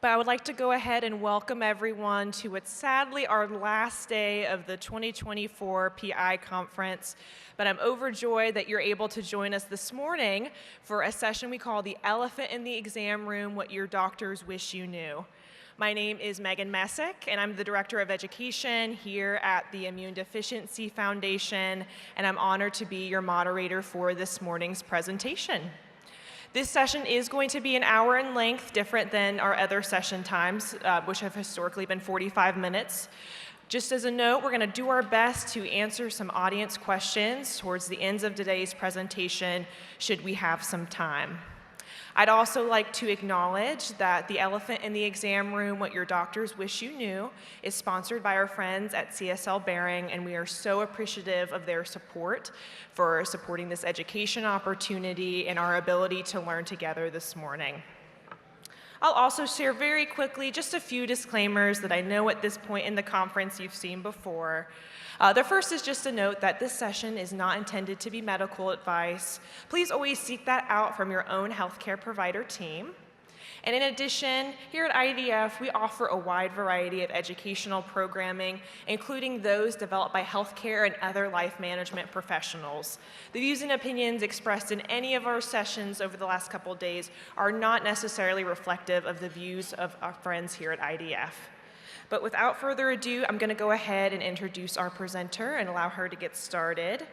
But I would like to go ahead and welcome everyone to what's sadly our last day of the 2024 PI Conference. But I'm overjoyed that you're able to join us this morning for a session we call The Elephant in the Exam Room, What Your Doctors Wish You Knew. My name is Megan Messick, and I'm the Director of Education here at the Immune Deficiency Foundation, and I'm honored to be your moderator for this morning's presentation. This session is going to be an hour in length, different than our other session times, which have historically been 45 minutes. Just as a note, we're going to do our best to answer some audience questions towards the ends of today's presentation, should we have some time. I'd also like to acknowledge that The Elephant in the Exam Room, What Your Doctors Wish You Knew, is sponsored by our friends at CSL Behring, and we are so appreciative of their support for supporting this education opportunity and our ability to learn together this morning. I'll also share very quickly just a few disclaimers that I know at this point in the conference you've seen before. The first is just a note that this session is not intended to be medical advice. Please always seek that out from your own healthcare provider team. And in addition, here at IDF, we offer a wide variety of educational programming, including those developed by healthcare and other life management professionals. The views and opinions expressed in any of our sessions over the last couple of days are not necessarily reflective of the views of our friends here at IDF. But without further ado, I'm going to go ahead and introduce our presenter and allow her to get started.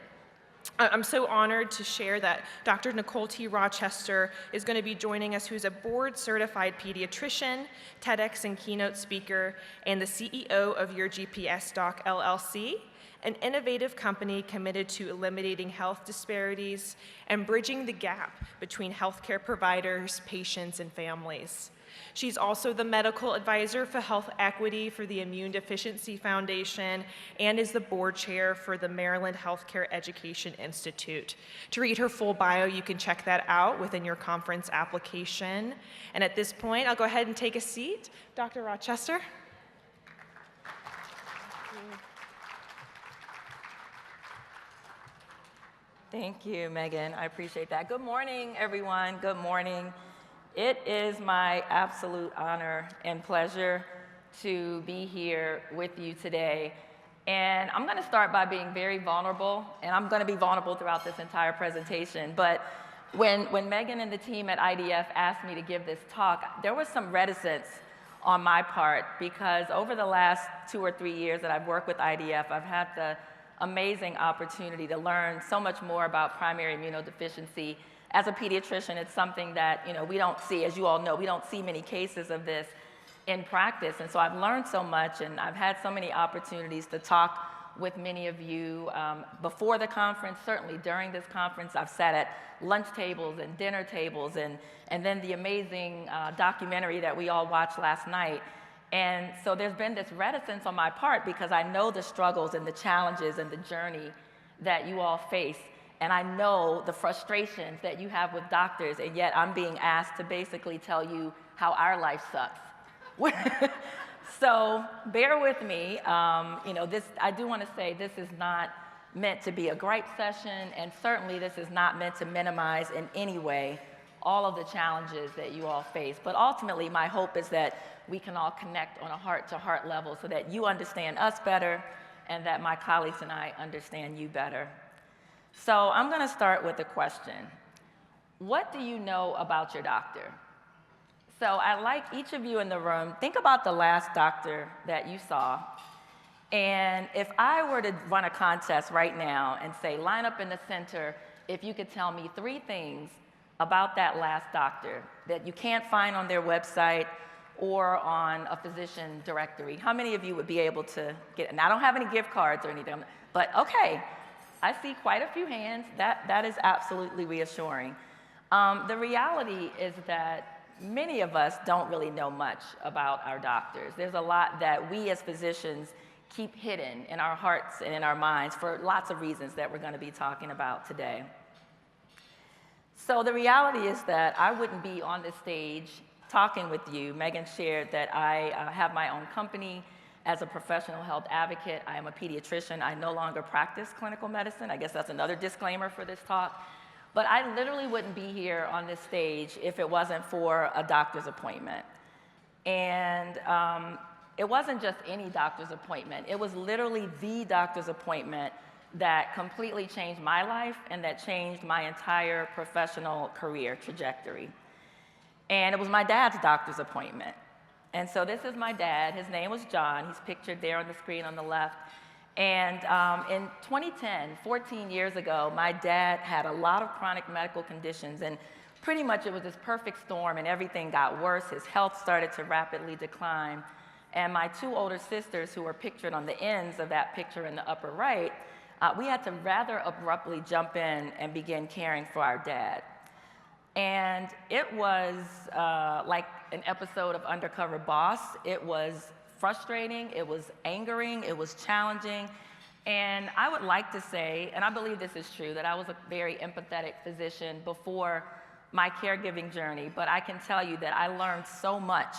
I'm so honored to share that Dr. Nicole T. Rochester is going to be joining us, who's a board-certified pediatrician, TEDx and keynote speaker, and the CEO of Your GPS Doc LLC, an innovative company committed to eliminating health disparities and bridging the gap between healthcare providers, patients, and families. She's also the medical advisor for health equity for the Immune Deficiency Foundation and is the board chair for the Maryland Healthcare Education Institute. To read her full bio, you can check that out within your conference application. And at this point, I'll go ahead and take a seat. Dr. Rochester. Thank you, Megan. I appreciate that. Good morning, everyone. Good morning. It is my absolute honor and pleasure to be here with you today. And I'm going to start by being very vulnerable, and I'm going to be vulnerable throughout this entire presentation. But when Megan and the team at IDF asked me to give this talk, there was some reticence on my part because over the last 2 or 3 years that I've worked with IDF, I've had the amazing opportunity to learn so much more about primary immunodeficiency. As a pediatrician, it's something that we don't see, as you all know, we don't see many cases of this in practice. And so I've learned so much, and I've had so many opportunities to talk with many of you before the conference, certainly during this conference. I've sat at lunch tables and dinner tables, and then the amazing documentary that we all watched last night. And so there's been this reticence on my part because I know the struggles and the challenges and the journey that you all face. And I know the frustrations that you have with doctors, and yet I'm being asked to basically tell you how our life sucks. So bear with me. I do want to say this is not meant to be a gripe session, and certainly this is not meant to minimize in any way all of the challenges that you all face. But ultimately, my hope is that we can all connect on a heart-to-heart level so that you understand us better and that my colleagues and I understand you better. So I'm going to start with a question. What do you know about your doctor? So I'd like each of you in the room, think about the last doctor that you saw. And if I were to run a contest right now and say, line up in the center, if you could tell me 3 things about that last doctor that you can't find on their website or on a physician directory, how many of you would be able to get, and I don't have any gift cards or anything, but okay. I see quite a few hands. That is absolutely reassuring. The reality is that many of us don't really know much about our doctors. There's a lot that we as physicians keep hidden in our hearts and in our minds for lots of reasons that we're going to be talking about today. So the reality is that I wouldn't be on this stage talking with you. Megan shared that I have my own company. As a professional health advocate, I am a pediatrician. I no longer practice clinical medicine. I guess that's another disclaimer for this talk. But I literally wouldn't be here on this stage if it wasn't for a doctor's appointment. And it wasn't just any doctor's appointment. It was literally the doctor's appointment that completely changed my life and that changed my entire professional career trajectory. And it was my dad's doctor's appointment. And so this is my dad. His name was John. He's pictured there on the screen on the left. And in 2010, 14 years ago, my dad had a lot of chronic medical conditions, and pretty much it was this perfect storm, and everything got worse. His health started to rapidly decline. And my two older sisters, who are pictured on the ends of that picture in the upper right, we had to rather abruptly jump in and begin caring for our dad. And it was like an episode of Undercover Boss. It was frustrating, it was angering, it was challenging. And I would like to say, and I believe this is true, that I was a very empathetic physician before my caregiving journey, but I can tell you that I learned so much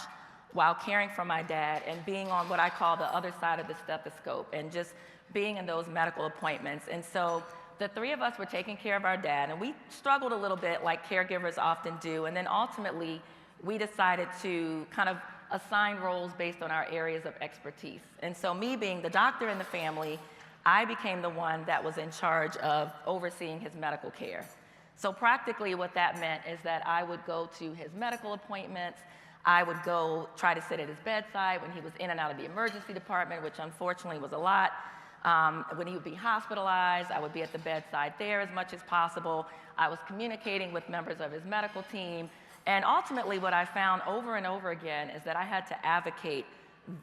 while caring for my dad and being on what I call the other side of the stethoscope and just being in those medical appointments. And so the three of us were taking care of our dad, and we struggled a little bit like caregivers often do, and then ultimately we decided to kind of assign roles based on our areas of expertise. And so me being the doctor in the family, I became the one that was in charge of overseeing his medical care. So practically what that meant is that I would go to his medical appointments, I would go try to sit at his bedside when he was in and out of the emergency department, which unfortunately was a lot. When he would be hospitalized, I would be at the bedside there as much as possible. I was communicating with members of his medical team. And ultimately, what I found over and over again is that I had to advocate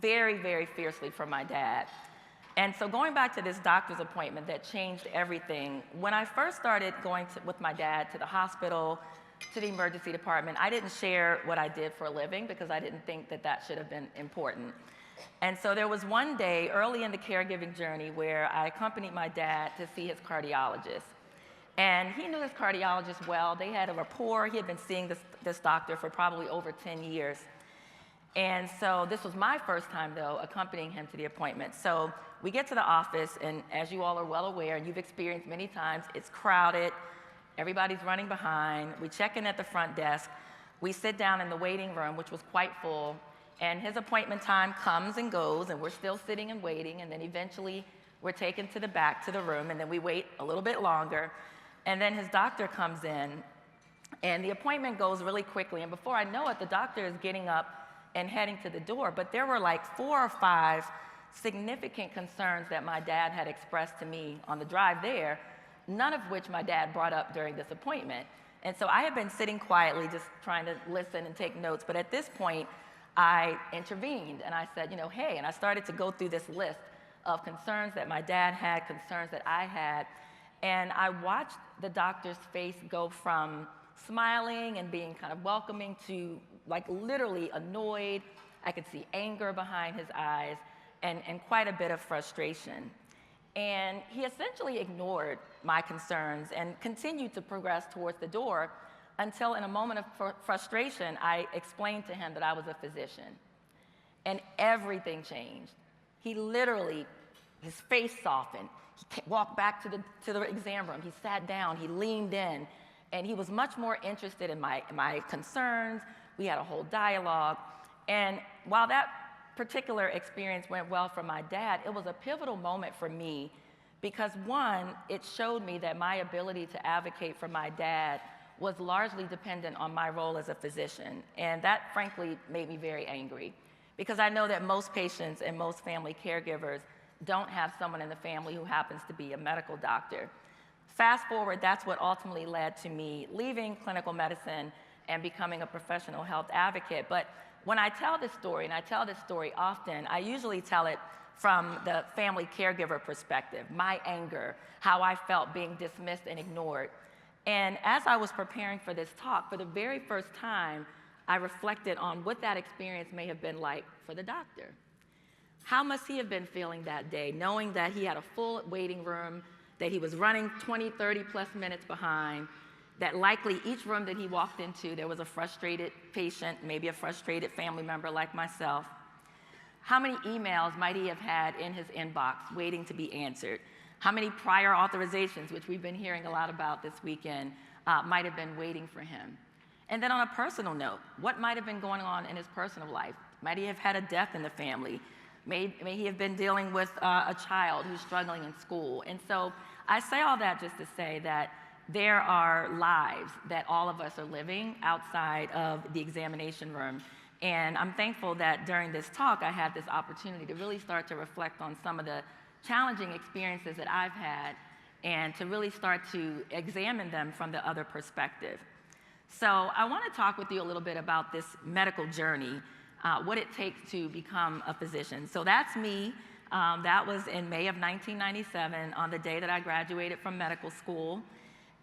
very, very fiercely for my dad. And so going back to this doctor's appointment that changed everything, when I first started going with my dad to the hospital, to the emergency department, I didn't share what I did for a living because I didn't think that that should have been important. And so there was one day early in the caregiving journey where I accompanied my dad to see his cardiologist. And he knew his cardiologist well. They had a rapport. He had been seeing this doctor for probably over 10 years. And so this was my first time, though, accompanying him to the appointment. So we get to the office, and as you all are well aware, and you've experienced many times, it's crowded. Everybody's running behind. We check in at the front desk. We sit down in the waiting room, which was quite full. And his appointment time comes and goes, and we're still sitting and waiting. And then eventually, we're taken to the back to the room, and then we wait a little bit longer. And then his doctor comes in, and the appointment goes really quickly. And before I know it, the doctor is getting up and heading to the door. But there were like 4 or 5 significant concerns that my dad had expressed to me on the drive there, none of which my dad brought up during this appointment. And so I had been sitting quietly, just trying to listen and take notes. But at this point, I intervened, and I said, hey, and I started to go through this list of concerns that my dad had, concerns that I had. And I watched the doctor's face go from smiling and being kind of welcoming to like literally annoyed. I could see anger behind his eyes and quite a bit of frustration. And he essentially ignored my concerns and continued to progress towards the door until in a moment of frustration, I explained to him that I was a physician. And everything changed. He literally, his face softened. He walked back to the exam room. He sat down, he leaned in, and he was much more interested in my concerns. We had a whole dialogue. And while that particular experience went well for my dad, it was a pivotal moment for me because one, it showed me that my ability to advocate for my dad was largely dependent on my role as a physician. And that frankly made me very angry because I know that most patients and most family caregivers don't have someone in the family who happens to be a medical doctor. Fast forward, that's what ultimately led to me leaving clinical medicine and becoming a professional health advocate. But when I tell this story, and I tell this story often, I usually tell it from the family caregiver perspective, my anger, how I felt being dismissed and ignored. And as I was preparing for this talk, for the very first time, I reflected on what that experience may have been like for the doctor. How must he have been feeling that day, knowing that he had a full waiting room, that he was running 20, 30 plus minutes behind, that likely each room that he walked into, there was a frustrated patient, maybe a frustrated family member like myself. How many emails might he have had in his inbox waiting to be answered? How many prior authorizations, which we've been hearing a lot about this weekend, might have been waiting for him? And then on a personal note, what might have been going on in his personal life? Might he have had a death in the family? May he have been dealing with a child who's struggling in school? And so I say all that just to say that there are lives that all of us are living outside of the examination room. And I'm thankful that during this talk, I had this opportunity to really start to reflect on some of the challenging experiences that I've had and to really start to examine them from the other perspective. So I want to talk with you a little bit about this medical journey, what it takes to become a physician. So that's me. That was in May of 1997 on the day that I graduated from medical school.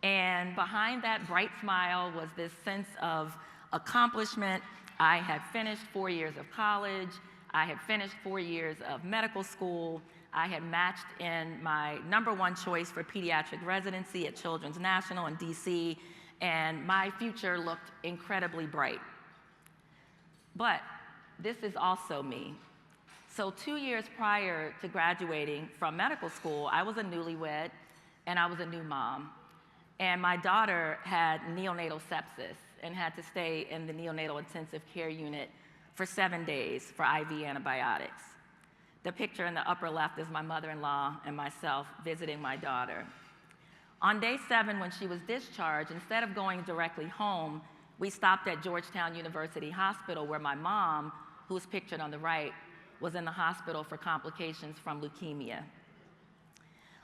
And behind that bright smile was this sense of accomplishment. I had finished 4 years of college. I had finished 4 years of medical school. I had matched in my #1 choice for pediatric residency at Children's National in DC, and my future looked incredibly bright. But this is also me. So 2 years prior to graduating from medical school, I was a newlywed and I was a new mom. And my daughter had neonatal sepsis and had to stay in the neonatal intensive care unit for 7 days for IV antibiotics. The picture in the upper left is my mother-in-law and myself visiting my daughter. On day 7, when she was discharged, instead of going directly home, we stopped at Georgetown University Hospital, where my mom, who's pictured on the right, was in the hospital for complications from leukemia.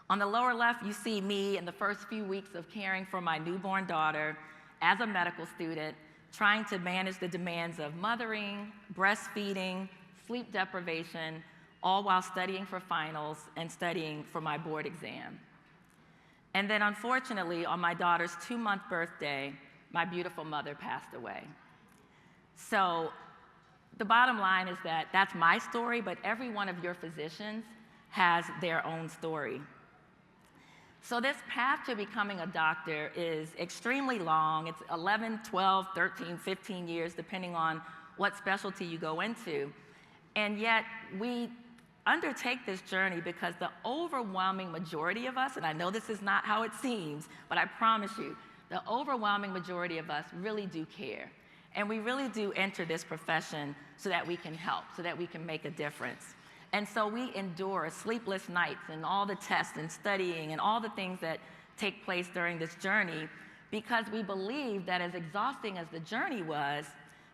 On the lower left, you see me in the first few weeks of caring for my newborn daughter as a medical student, trying to manage the demands of mothering, breastfeeding, sleep deprivation, all while studying for finals and studying for my board exam. And then unfortunately, on my daughter's 2-month birthday, my beautiful mother passed away. So the bottom line is that that's my story, but every one of your physicians has their own story. So this path to becoming a doctor is extremely long. It's 11, 12, 13, 15 years, depending on what specialty you go into. And yet we undertake this journey because the overwhelming majority of us, and I know this is not how it seems, but I promise you, the overwhelming majority of us really do care. And we really do enter this profession so that we can help, so that we can make a difference. And so we endure sleepless nights and all the tests and studying and all the things that take place during this journey because we believe that as exhausting as the journey was,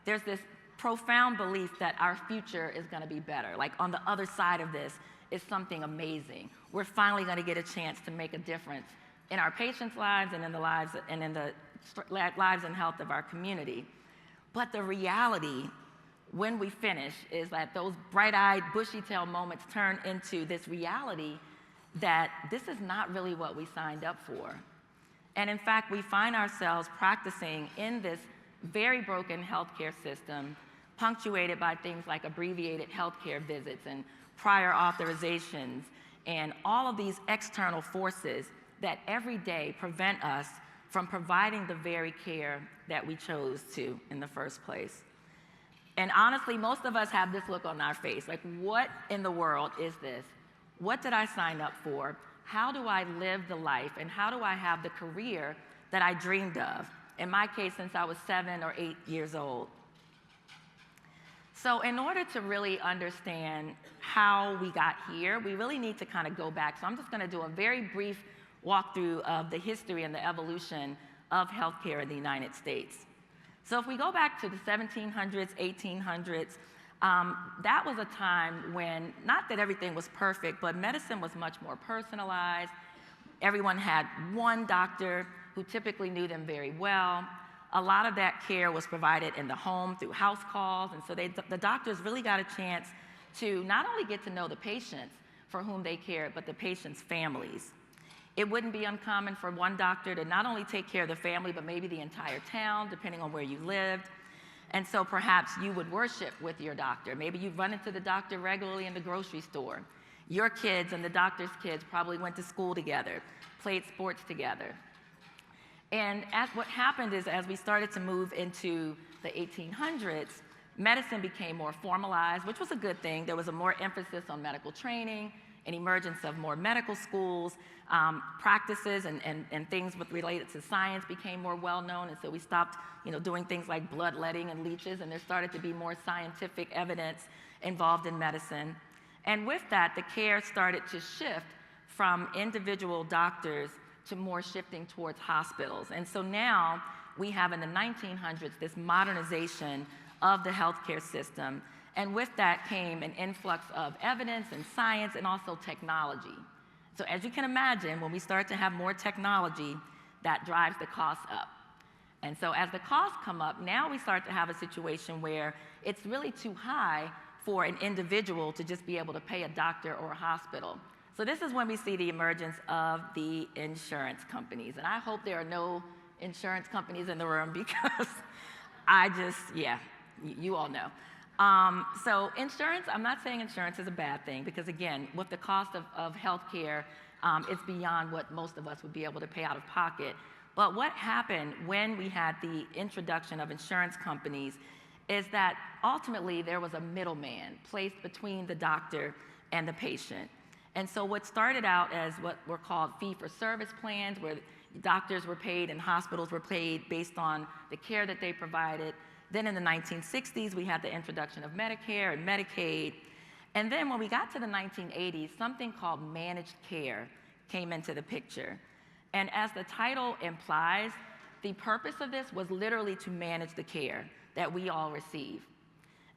there's this profound belief that our future is going to be better. Like on the other side of this is something amazing. We're finally going to get a chance to make a difference in our patients' lives and in the lives and health of our community. But the reality when we finish is that those bright-eyed, bushy-tailed moments turn into this reality that this is not really what we signed up for. And in fact, we find ourselves practicing in this very broken healthcare system, punctuated by things like abbreviated healthcare visits and prior authorizations and all of these external forces that every day prevent us from providing the very care that we chose to in the first place. And honestly, most of us have this look on our face, like, what in the world is this? What did I sign up for? How do I live the life? And how do I have the career that I dreamed of? In my case, since I was 7 or 8 years old. So in order to really understand how we got here, we really need to kind of go back. So I'm just going to do a very brief walkthrough of the history and the evolution of healthcare in the United States. So if we go back to the 1700s, 1800s, that was a time when, not that everything was perfect, but medicine was much more personalized. Everyone had one doctor who typically knew them very well. A lot of that care was provided in the home through house calls, and so the doctors really got a chance to not only get to know the patients for whom they cared, but the patients' families. It wouldn't be uncommon for one doctor to not only take care of the family, but maybe the entire town, depending on where you lived. And so perhaps you would worship with your doctor. Maybe you'd run into the doctor regularly in the grocery store. Your kids and the doctor's kids probably went to school together, played sports together. And what happened is, as we started to move into the 1800s, medicine became more formalized, which was a good thing. There was a more emphasis on medical training an emergence of more medical schools, practices and things related to science became more well-known, and so we stopped doing things like bloodletting and leeches, and there started to be more scientific evidence involved in medicine. And with that, the care started to shift from individual doctors to more shifting towards hospitals. And so now we have in the 1900s this modernization of the healthcare system, and with that came an influx of evidence and science and also technology. So as you can imagine, when we start to have more technology, that drives the costs up. And so as the costs come up, now we start to have a situation where it's really too high for an individual to just be able to pay a doctor or a hospital. So this is when we see the emergence of the insurance companies. And I hope there are no insurance companies in the room because you all know. So insurance, I'm not saying insurance is a bad thing because again, with the cost of healthcare, it's beyond what most of us would be able to pay out of pocket. But what happened when we had the introduction of insurance companies is that ultimately there was a middleman placed between the doctor and the patient. And so what started out as what were called fee-for-service plans, where doctors were paid and hospitals were paid based on the care that they provided. Then in the 1960s, we had the introduction of Medicare and Medicaid. And then when we got to the 1980s, something called managed care came into the picture. And as the title implies, the purpose of this was literally to manage the care that we all receive.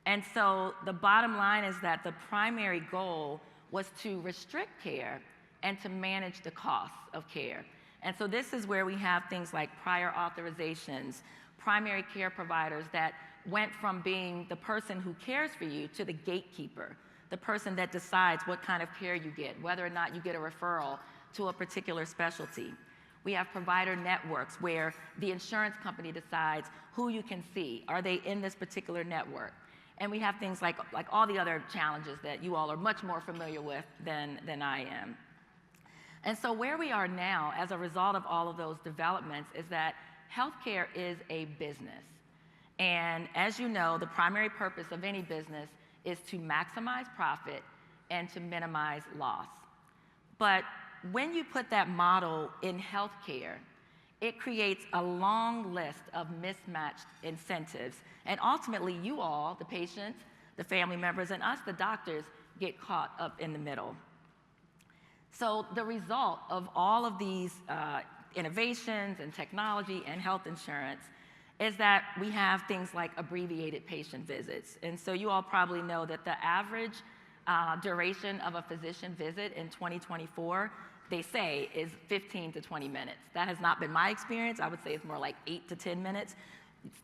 And so the bottom line is that the primary goal was to restrict care and to manage the costs of care. And so this is where we have things like prior authorizations, primary care providers that went from being the person who cares for you to the gatekeeper, the person that decides what kind of care you get, whether or not you get a referral to a particular specialty. We have provider networks where the insurance company decides who you can see. Are they in this particular network? And we have things like all the other challenges that you all are much more familiar with than I am. And so where we are now as a result of all of those developments is that healthcare is a business. And as you know, the primary purpose of any business is to maximize profit and to minimize loss. But when you put that model in healthcare, it creates a long list of mismatched incentives. And ultimately, you all, the patients, the family members, and us, the doctors, get caught up in the middle. So the result of all of these innovations and technology and health insurance is that we have things like abbreviated patient visits. And so you all probably know that the average duration of a physician visit in 2024, they say, is 15 to 20 minutes. That has not been my experience. I would say it's more like 8 to 10 minutes.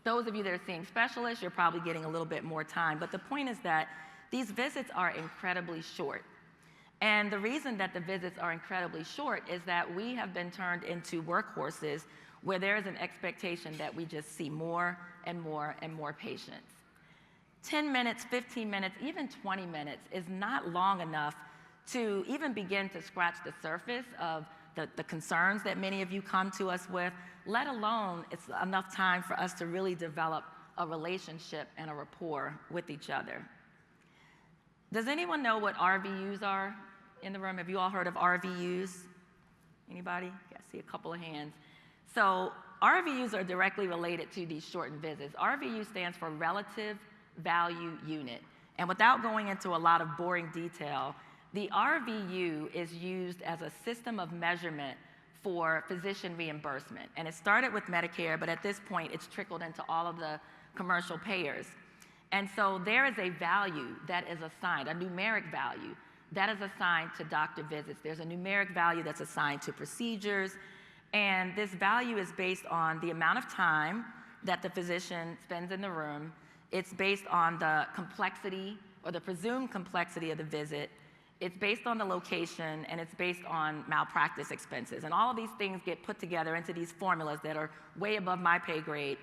Those of you that are seeing specialists, you're probably getting a little bit more time. But the point is that these visits are incredibly short. And the reason that the visits are incredibly short is that we have been turned into workhorses where there is an expectation that we just see more and more and more patients. 10 minutes, 15 minutes, even 20 minutes is not long enough to even begin to scratch the surface of the concerns that many of you come to us with, let alone it's enough time for us to really develop a relationship and a rapport with each other. Does anyone know what RVUs are in the room? Have you all heard of RVUs? Anybody? Yeah, I see a couple of hands. So RVUs are directly related to these shortened visits. RVU stands for Relative Value Unit. And without going into a lot of boring detail, the RVU is used as a system of measurement for physician reimbursement. And it started with Medicare, but at this point, it's trickled into all of the commercial payers. And so there is a value that is assigned, a numeric value that is assigned to doctor visits. There's a numeric value that's assigned to procedures. And this value is based on the amount of time that the physician spends in the room. It's based on the complexity or the presumed complexity of the visit. It's based on the location, and it's based on malpractice expenses. And all of these things get put together into these formulas that are way above my pay grade.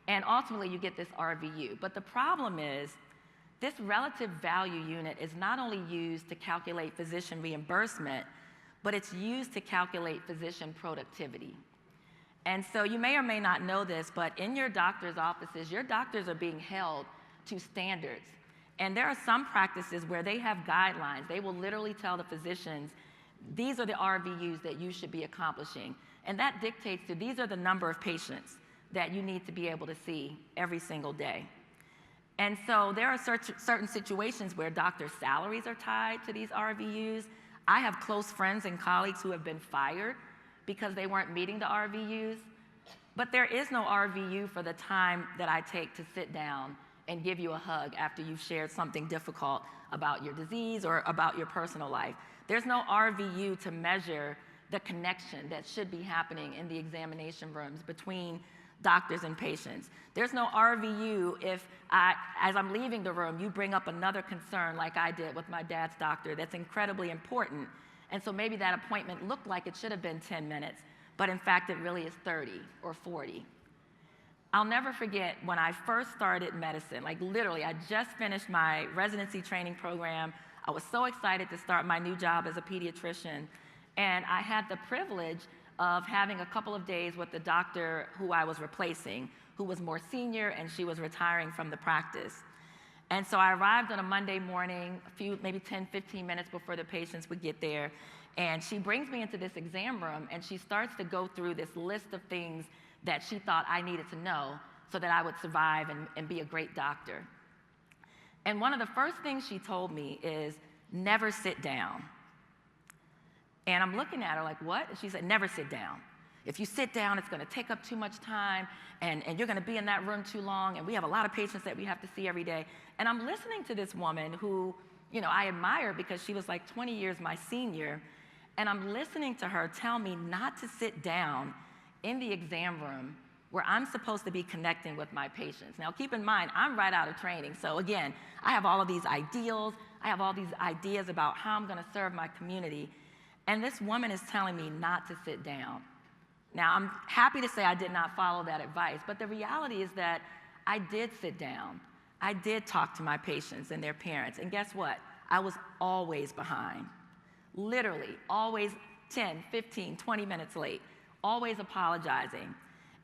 And ultimately, you get this RVU. But the problem is, this relative value unit is not only used to calculate physician reimbursement, but it's used to calculate physician productivity. And so you may or may not know this, but in your doctor's offices, your doctors are being held to standards. And there are some practices where they have guidelines. They will literally tell the physicians, these are the RVUs that you should be accomplishing. And that dictates to these are the number of patients that you need to be able to see every single day. And so there are certain situations where doctors' salaries are tied to these RVUs. I have close friends and colleagues who have been fired because they weren't meeting the RVUs. But there is no RVU for the time that I take to sit down and give you a hug after you've shared something difficult about your disease or about your personal life. There's no RVU to measure the connection that should be happening in the examination rooms between doctors and patients. There's no RVU if, as I'm leaving the room, you bring up another concern like I did with my dad's doctor that's incredibly important. And so maybe that appointment looked like it should have been 10 minutes, but in fact it really is 30 or 40. I'll never forget when I first started medicine, like literally, I just finished my residency training program. I was so excited to start my new job as a pediatrician. And I had the privilege of having a couple of days with the doctor who I was replacing, who was more senior and she was retiring from the practice. And so I arrived on a Monday morning, maybe 10, 15 minutes before the patients would get there. And she brings me into this exam room and she starts to go through this list of things that she thought I needed to know so that I would survive and be a great doctor. And one of the first things she told me is, never sit down. And I'm looking at her like, what? And she said, never sit down. If you sit down, it's gonna take up too much time and you're gonna be in that room too long, and we have a lot of patients that we have to see every day. And I'm listening to this woman who, you know, I admire because she was like 20 years my senior, and I'm listening to her tell me not to sit down in the exam room where I'm supposed to be connecting with my patients. Now keep in mind, I'm right out of training. So again, I have all of these ideals, I have all these ideas about how I'm gonna serve my community. And this woman is telling me not to sit down. Now, I'm happy to say I did not follow that advice, but the reality is that I did sit down. I did talk to my patients and their parents, and guess what? I was always behind. Literally, always 10, 15, 20 minutes late, always apologizing.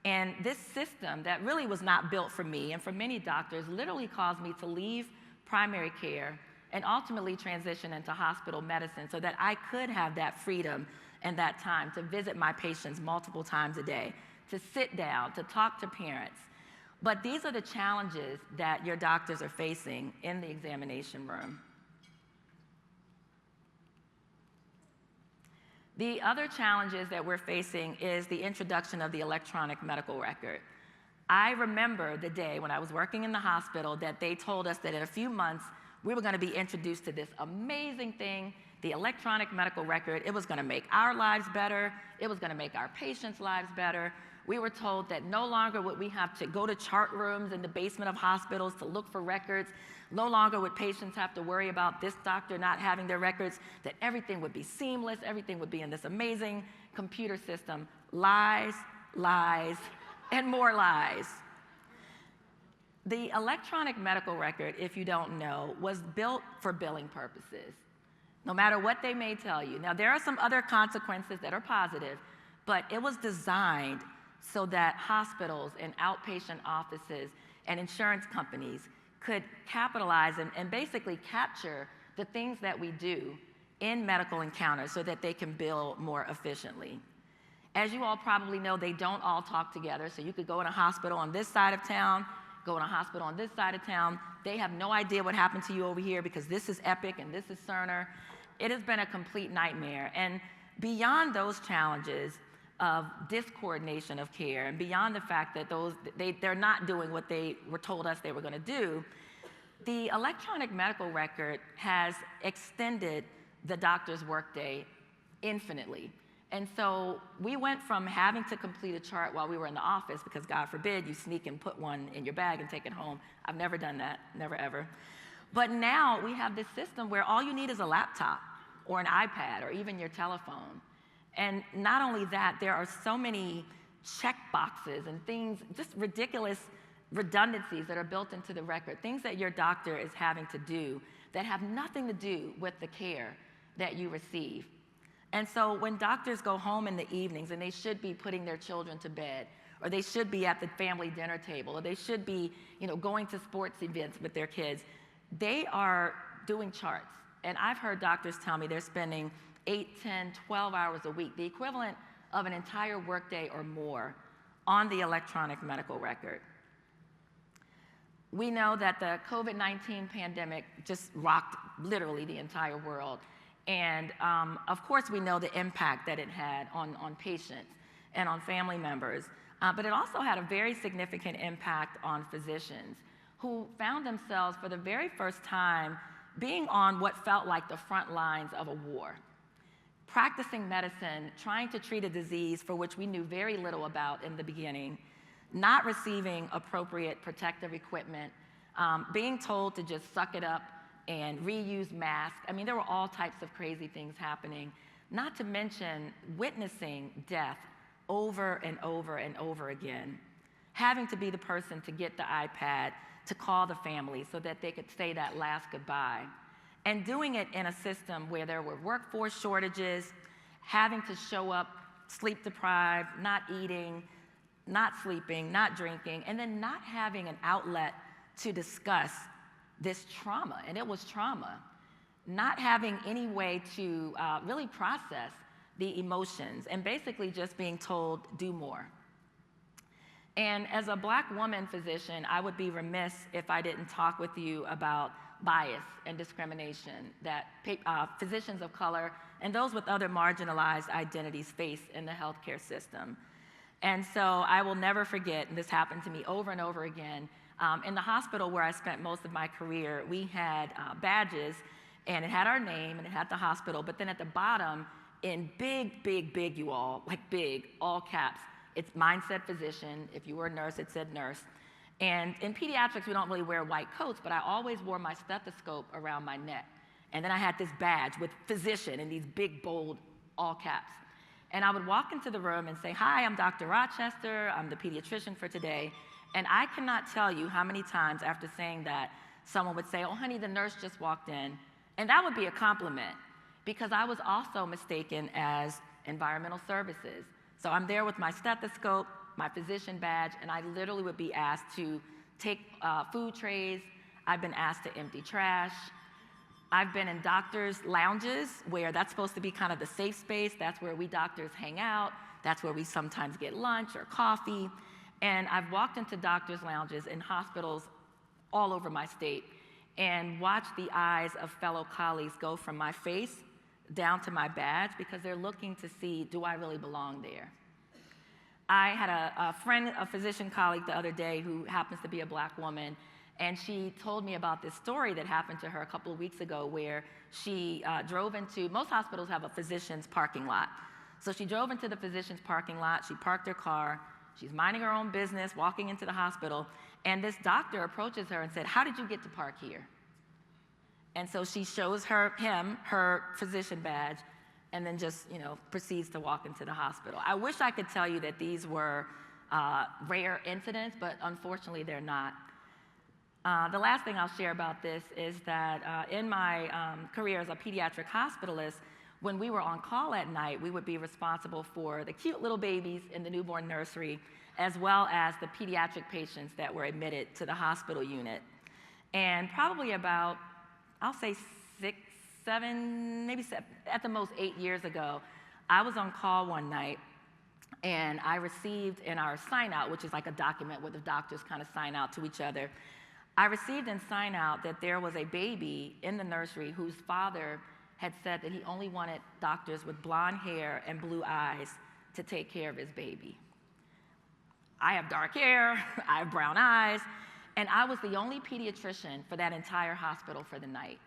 And this system that really was not built for me and for many doctors literally caused me to leave primary care and ultimately transition into hospital medicine so that I could have that freedom and that time to visit my patients multiple times a day, to sit down, to talk to parents. But these are the challenges that your doctors are facing in the examination room. The other challenges that we're facing is the introduction of the electronic medical record. I remember the day when I was working in the hospital that they told us that in a few months, we were gonna be introduced to this amazing thing, the electronic medical record. It was gonna make our lives better. It was gonna make our patients' lives better. We were told that no longer would we have to go to chart rooms in the basement of hospitals to look for records. No longer would patients have to worry about this doctor not having their records, that everything would be seamless, everything would be in this amazing computer system. Lies, lies, and more lies. The electronic medical record, if you don't know, was built for billing purposes, no matter what they may tell you. Now, there are some other consequences that are positive, but it was designed so that hospitals and outpatient offices and insurance companies could capitalize and basically capture the things that we do in medical encounters so that they can bill more efficiently. As you all probably know, they don't all talk together, so you could go in a hospital on this side of town, go in a hospital on this side of town. They have no idea what happened to you over here because this is Epic and this is Cerner. It has been a complete nightmare. And beyond those challenges of discoordination of care, and beyond the fact that they're not doing what they were told us they were gonna do, the electronic medical record has extended the doctor's workday infinitely. And so we went from having to complete a chart while we were in the office, because God forbid you sneak and put one in your bag and take it home. I've never done that, never ever. But now we have this system where all you need is a laptop or an iPad or even your telephone. And not only that, there are so many check boxes and things, just ridiculous redundancies that are built into the record, things that your doctor is having to do that have nothing to do with the care that you receive. And so when doctors go home in the evenings and they should be putting their children to bed, or they should be at the family dinner table, or they should be, going to sports events with their kids, they are doing charts. And I've heard doctors tell me they're spending 8, 10, 12 hours a week, the equivalent of an entire workday or more, on the electronic medical record. We know that the COVID-19 pandemic just rocked literally the entire world. And of course, we know the impact that it had on patients and on family members. But it also had a very significant impact on physicians who found themselves for the very first time being on what felt like the front lines of a war. Practicing medicine, trying to treat a disease for which we knew very little about in the beginning, not receiving appropriate protective equipment, being told to just suck it up and reuse masks. I mean, there were all types of crazy things happening, not to mention witnessing death over and over and over again, having to be the person to get the iPad to call the family so that they could say that last goodbye, and doing it in a system where there were workforce shortages, having to show up sleep deprived, not eating, not sleeping, not drinking, and then not having an outlet to discuss this trauma, and it was trauma, not having any way to really process the emotions, and basically just being told, do more. And as a Black woman physician, I would be remiss if I didn't talk with you about bias and discrimination that physicians of color and those with other marginalized identities face in the healthcare system. And so I will never forget, and this happened to me over and over again, in the hospital where I spent most of my career, we had badges, and it had our name, and it had the hospital, but then at the bottom, in big, you all, like big, all caps, mine said physician. If you were a nurse, it said nurse. And in pediatrics, we don't really wear white coats, but I always wore my stethoscope around my neck. And then I had this badge with physician in these big, bold, all caps. And I would walk into the room and say, hi, I'm Dr. Rochester, I'm the pediatrician for today. And I cannot tell you how many times after saying that, someone would say, oh, honey, the nurse just walked in. And that would be a compliment, because I was also mistaken as environmental services. So I'm there with my stethoscope, my physician badge, and I literally would be asked to take food trays. I've been asked to empty trash. I've been in doctors' lounges where that's supposed to be kind of the safe space. That's where we doctors hang out. That's where we sometimes get lunch or coffee. And I've walked into doctors' lounges in hospitals all over my state and watched the eyes of fellow colleagues go from my face down to my badge, because they're looking to see, do I really belong there? I had a friend, a physician colleague the other day who happens to be a Black woman, and she told me about this story that happened to her a couple of weeks ago where she drove into, most hospitals have a physician's parking lot. So she drove into the physician's parking lot, she parked her car, she's minding her own business, walking into the hospital, and this doctor approaches her and said, how did you get to park here? And so she shows him her physician badge, and then just, proceeds to walk into the hospital. I wish I could tell you that these were rare incidents, but unfortunately they're not. The last thing I'll share about this is that in my career as a pediatric hospitalist, when we were on call at night, we would be responsible for the cute little babies in the newborn nursery, as well as the pediatric patients that were admitted to the hospital unit. And probably about, I'll say 6, 7, maybe 7, at the most 8 years ago, I was on call one night, and I received in our sign out, which is like a document where the doctors kind of sign out to each other, I received in sign out that there was a baby in the nursery whose father had said that he only wanted doctors with blonde hair and blue eyes to take care of his baby. I have dark hair, I have brown eyes, and I was the only pediatrician for that entire hospital for the night.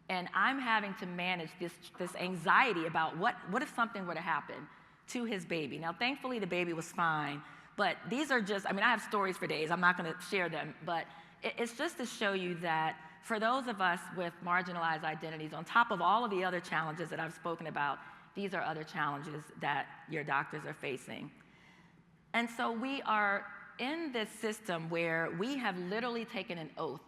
And I'm having to manage this anxiety about what if something were to happen to his baby. Now, thankfully, the baby was fine, but these are just, I have stories for days, I'm not gonna share them, but it's just to show you that for those of us with marginalized identities, on top of all of the other challenges that I've spoken about, these are other challenges that your doctors are facing. And so we are in this system where we have literally taken an oath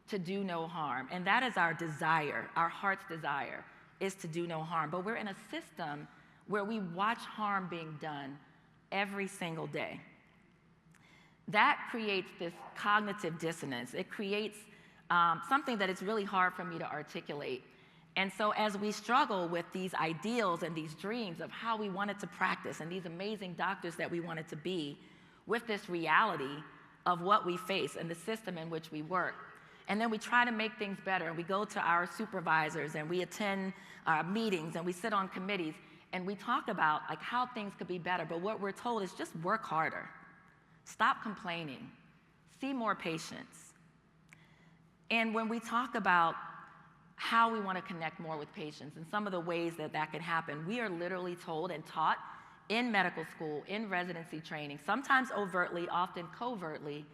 to do no harm, and that is our desire, our heart's desire, is to do no harm. But we're in a system where we watch harm being done every single day. That creates this cognitive dissonance. It creates something that it's really hard for me to articulate. And so as we struggle with these ideals and these dreams of how we wanted to practice and these amazing doctors that we wanted to be, with this reality of what we face and the system in which we work, and then we try to make things better, and we go to our supervisors and we attend meetings and we sit on committees and we talk about like how things could be better, but what we're told is just work harder, stop complaining, see more patients. And when we talk about how we want to connect more with patients and some of the ways that that can happen, we are literally told and taught in medical school, in residency training, sometimes overtly, often covertly,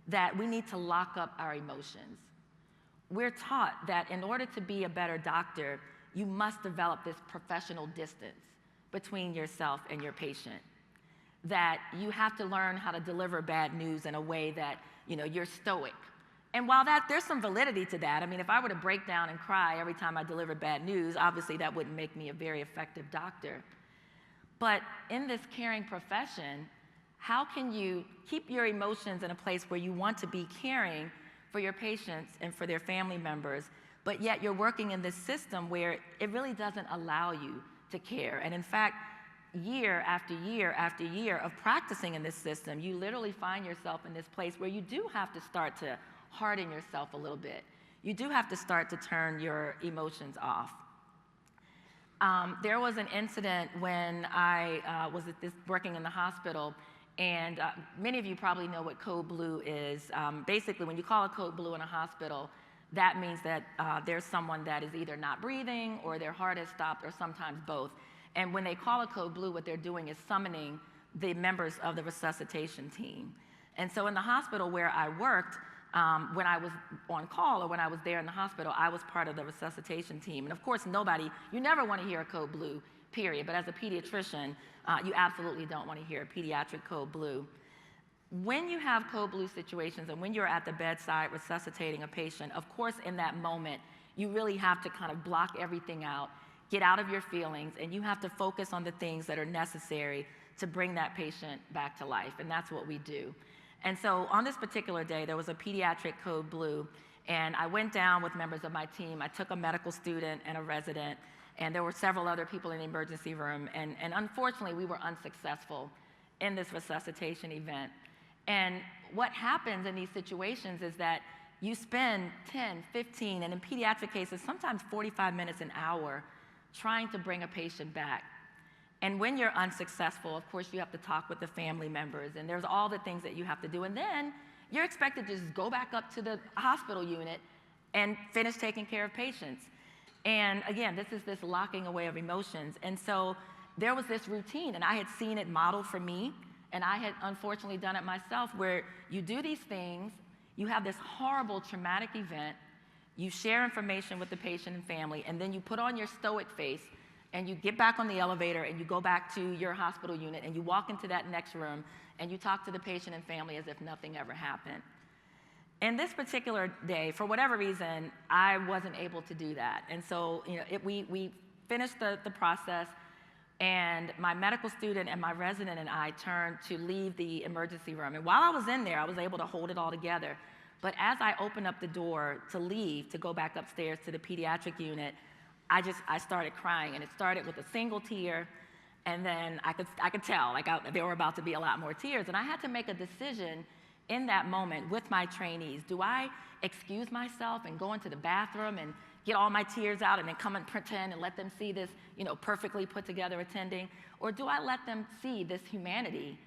that we need to lock up our emotions. We're taught that in order to be a better doctor, you must develop this professional distance between yourself and your patient. That you have to learn how to deliver bad news in a way that, you're stoic. And while there's some validity to that, I mean, if I were to break down and cry every time I delivered bad news, obviously that wouldn't make me a very effective doctor. But in this caring profession, how can you keep your emotions in a place where you want to be caring for your patients and for their family members, but yet you're working in this system where it really doesn't allow you to care? And in fact, year after year after year of practicing in this system, you literally find yourself in this place where you do have to start to harden yourself a little bit. You do have to start to turn your emotions off. There was an incident when I was working in the hospital, and many of you probably know what code blue is. Basically, when you call a code blue in a hospital, that means that there's someone that is either not breathing or their heart has stopped, or sometimes both. And when they call a code blue, what they're doing is summoning the members of the resuscitation team. And so in the hospital where I worked, when I was on call or when I was there in the hospital, I was part of the resuscitation team. And of course, you never want to hear a code blue, period. But as a pediatrician, you absolutely don't want to hear a pediatric code blue. When you have code blue situations and when you're at the bedside resuscitating a patient, of course, in that moment, you really have to kind of block everything out, get out of your feelings, and you have to focus on the things that are necessary to bring that patient back to life. And that's what we do. And so on this particular day, there was a pediatric code blue, and I went down with members of my team. I took a medical student and a resident, and there were several other people in the emergency room, and unfortunately, we were unsuccessful in this resuscitation event. And what happens in these situations is that you spend 10, 15, and in pediatric cases, sometimes 45 minutes, an hour, trying to bring a patient back. And when you're unsuccessful, of course, you have to talk with the family members, and there's all the things that you have to do. And then you're expected to just go back up to the hospital unit and finish taking care of patients. And again, this is this locking away of emotions. And so there was this routine, and I had seen it modeled for me, and I had unfortunately done it myself, where you do these things, you have this horrible traumatic event, you share information with the patient and family, and then you put on your stoic face, and you get back on the elevator and you go back to your hospital unit and you walk into that next room and you talk to the patient and family as if nothing ever happened. In this particular day, for whatever reason, I wasn't able to do that. And so we finished the process, and my medical student and my resident and I turned to leave the emergency room. And while I was in there, I was able to hold it all together. But as I opened up the door to leave, to go back upstairs to the pediatric unit, I started crying, and it started with a single tear, and then I could tell there were about to be a lot more tears, and I had to make a decision in that moment with my trainees. Do I excuse myself and go into the bathroom and get all my tears out and then come and pretend and let them see this, perfectly put together attending, or do I let them see this humanity?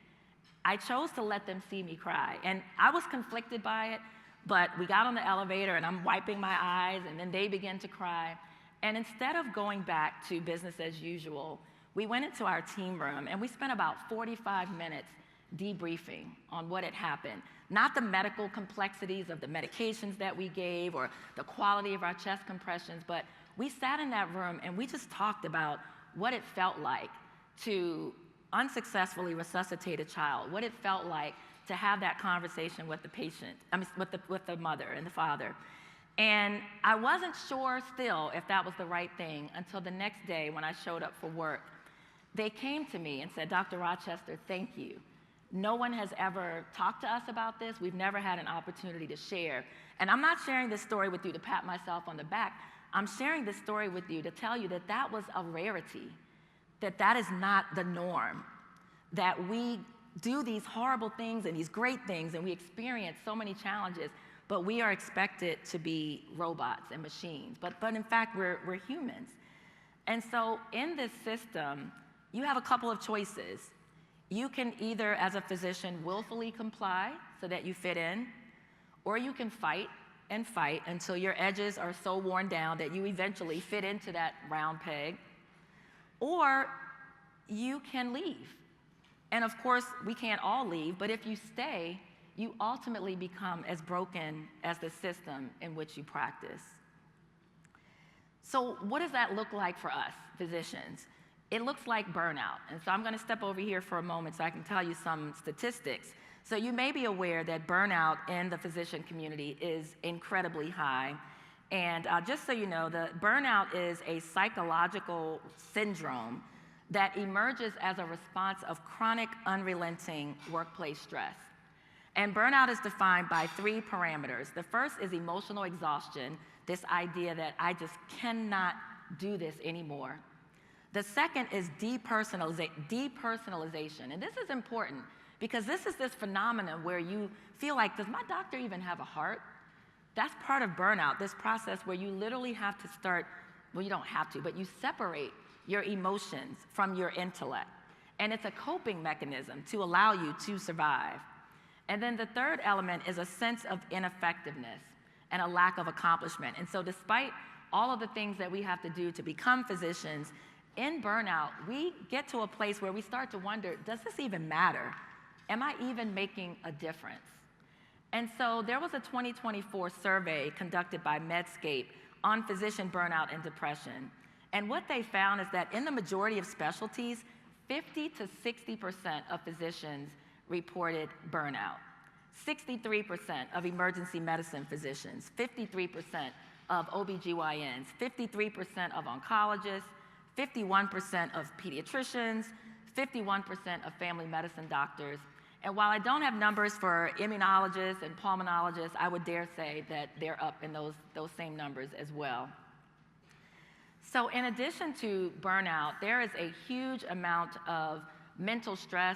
I chose to let them see me cry, and I was conflicted by it, but we got on the elevator and I'm wiping my eyes, and then they began to cry. And instead of going back to business as usual, we went into our team room and we spent about 45 minutes debriefing on what had happened. Not the medical complexities of the medications that we gave or the quality of our chest compressions, but we sat in that room and we just talked about what it felt like to unsuccessfully resuscitate a child, what it felt like to have that conversation with the patient, with the mother and the father. And I wasn't sure still if that was the right thing until the next day when I showed up for work. They came to me and said, "Dr. Rochester, thank you. No one has ever talked to us about this. We've never had an opportunity to share. And I'm not sharing this story with you to pat myself on the back. I'm sharing this story with you to tell you that that was a rarity, that that is not the norm, that we do these horrible things and these great things and we experience so many challenges, but we are expected to be robots and machines. But in fact, we're humans. And so in this system, you have a couple of choices. You can either, as a physician, willfully comply so that you fit in, or you can fight and fight until your edges are so worn down that you eventually fit into that round peg, or you can leave. And of course, we can't all leave, but if you stay, you ultimately become as broken as the system in which you practice. So what does that look like for us, physicians? It looks like burnout. And so I'm going to step over here for a moment so I can tell you some statistics. So you may be aware that burnout in the physician community is incredibly high. And just so you know, the burnout is a psychological syndrome that emerges as a response of chronic, unrelenting workplace stress. And burnout is defined by 3 parameters. The first is emotional exhaustion, this idea that I just cannot do this anymore. The second is depersonalization. And this is important because this is this phenomenon where you feel like, does my doctor even have a heart? That's part of burnout, this process where you literally have to start, well, you don't have to, but you separate your emotions from your intellect. And it's a coping mechanism to allow you to survive. And then the third element is a sense of ineffectiveness and a lack of accomplishment. And so despite all of the things that we have to do to become physicians, in burnout, we get to a place where we start to wonder, does this even matter? Am I even making a difference? And so there was a 2024 survey conducted by Medscape on physician burnout and depression. And what they found is that in the majority of specialties, 50 to 60% of physicians reported burnout. 63% of emergency medicine physicians, 53% of OBGYNs, 53% of oncologists, 51% of pediatricians, 51% of family medicine doctors. And while I don't have numbers for immunologists and pulmonologists, I would dare say that they're up in those same numbers as well. So in addition to burnout, there is a huge amount of mental stress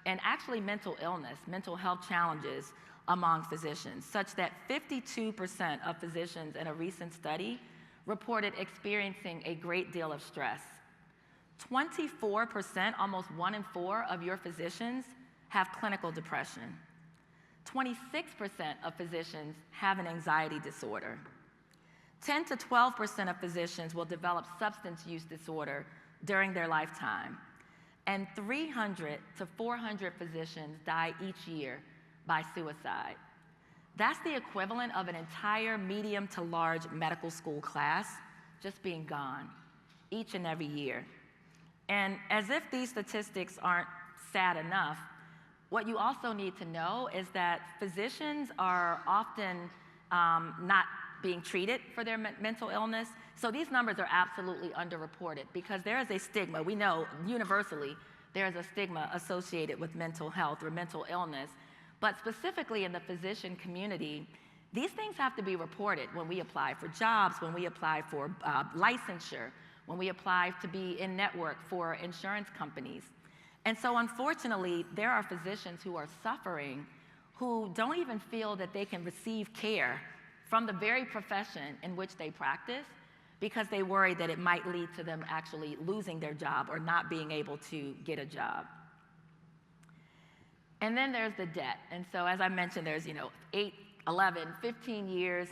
and actually mental illness, mental health challenges among physicians, such that 52% of physicians in a recent study reported experiencing a great deal of stress. 24%, almost 1 in 4 of your physicians have clinical depression. 26% of physicians have an anxiety disorder. 10 to 12% of physicians will develop substance use disorder during their lifetime. And 300 to 400 physicians die each year by suicide. That's the equivalent of an entire medium to large medical school class just being gone each and every year. And as if these statistics aren't sad enough, what you also need to know is that physicians are often not being treated for their mental illness. So these numbers are absolutely underreported because there is a stigma. We know universally there is a stigma associated with mental health or mental illness. But specifically in the physician community, these things have to be reported when we apply for jobs, when we apply for licensure, when we apply to be in network for insurance companies. And so unfortunately, there are physicians who are suffering who don't even feel that they can receive care from the very profession in which they practice because they worry that it might lead to them actually losing their job or not being able to get a job. And then there's the debt. And so as I mentioned, there's 8, 11, 15 years.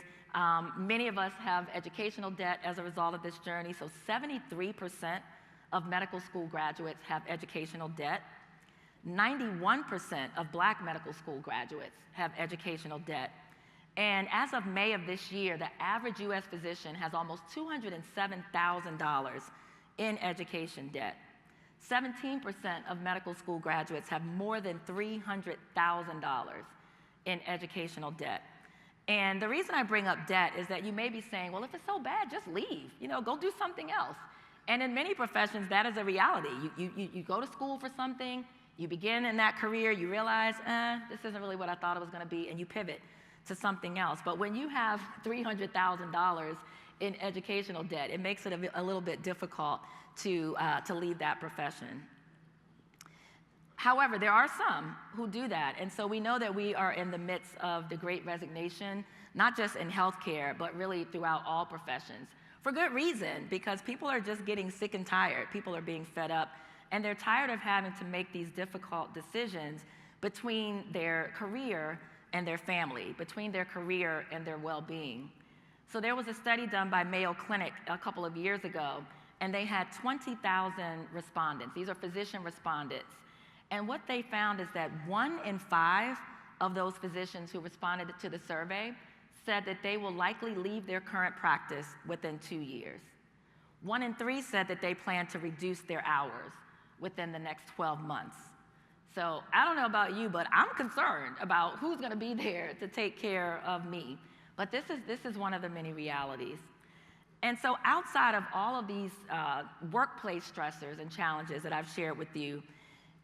Many of us have educational debt as a result of this journey. So 73% of medical school graduates have educational debt. 91% of Black medical school graduates have educational debt. And as of May of this year, the average US physician has almost $207,000 in education debt. 17% of medical school graduates have more than $300,000 in educational debt. And the reason I bring up debt is that you may be saying, well, if it's so bad, just leave, go do something else. And in many professions, that is a reality. You go to school for something, You begin in that career, you realize, this isn't really what I thought it was going to be, and you pivot to something else. But when you have $300,000 in educational debt, it makes it a little bit difficult to leave that profession. However, there are some who do that, and so we know that we are in the midst of the Great Resignation, not just in healthcare, but really throughout all professions. For good reason, because people are just getting sick and tired. People are being fed up, and they're tired of having to make these difficult decisions between their career and their family, between their career and their well-being. So there was a study done by Mayo Clinic a couple of years ago, and they had 20,000 respondents. These are physician respondents. And what they found is that 1 in 5 of those physicians who responded to the survey said that they will likely leave their current practice within 2 years. 1 in 3 said that they plan to reduce their hours within the next 12 months. So I don't know about you, but I'm concerned about who's going to be there to take care of me. But this is one of the many realities. And so outside of all of these workplace stressors and challenges that I've shared with you,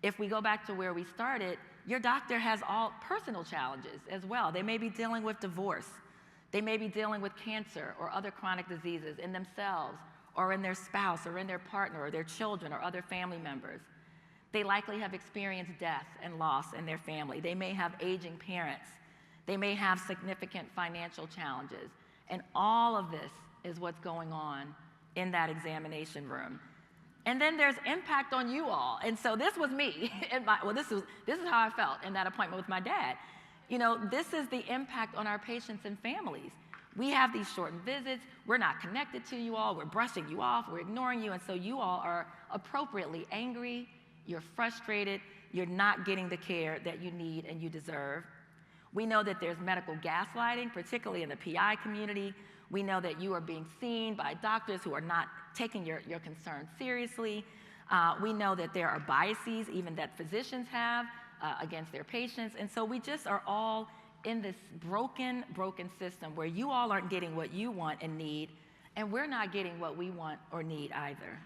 if we go back to where we started, your doctor has all personal challenges as well. They may be dealing with divorce. They may be dealing with cancer or other chronic diseases in themselves or in their spouse or in their partner or their children or other family members. They likely have experienced death and loss in their family. They may have aging parents. They may have significant financial challenges. And all of this is what's going on in that examination room. And then there's impact on you all. And so this was me. This is how I felt in that appointment with my dad. You know, this is the impact on our patients and families. We have these shortened visits. We're not connected to you all. We're brushing you off. We're ignoring you. And so you all are appropriately angry. You're frustrated. You're not getting the care that you need and you deserve. We know that there's medical gaslighting, particularly in the PI community. We know that you are being seen by doctors who are not taking your concerns seriously. We know that there are biases, even that physicians have, against their patients. And so we just are all in this broken system where you all aren't getting what you want and need, and we're not getting what we want or need either.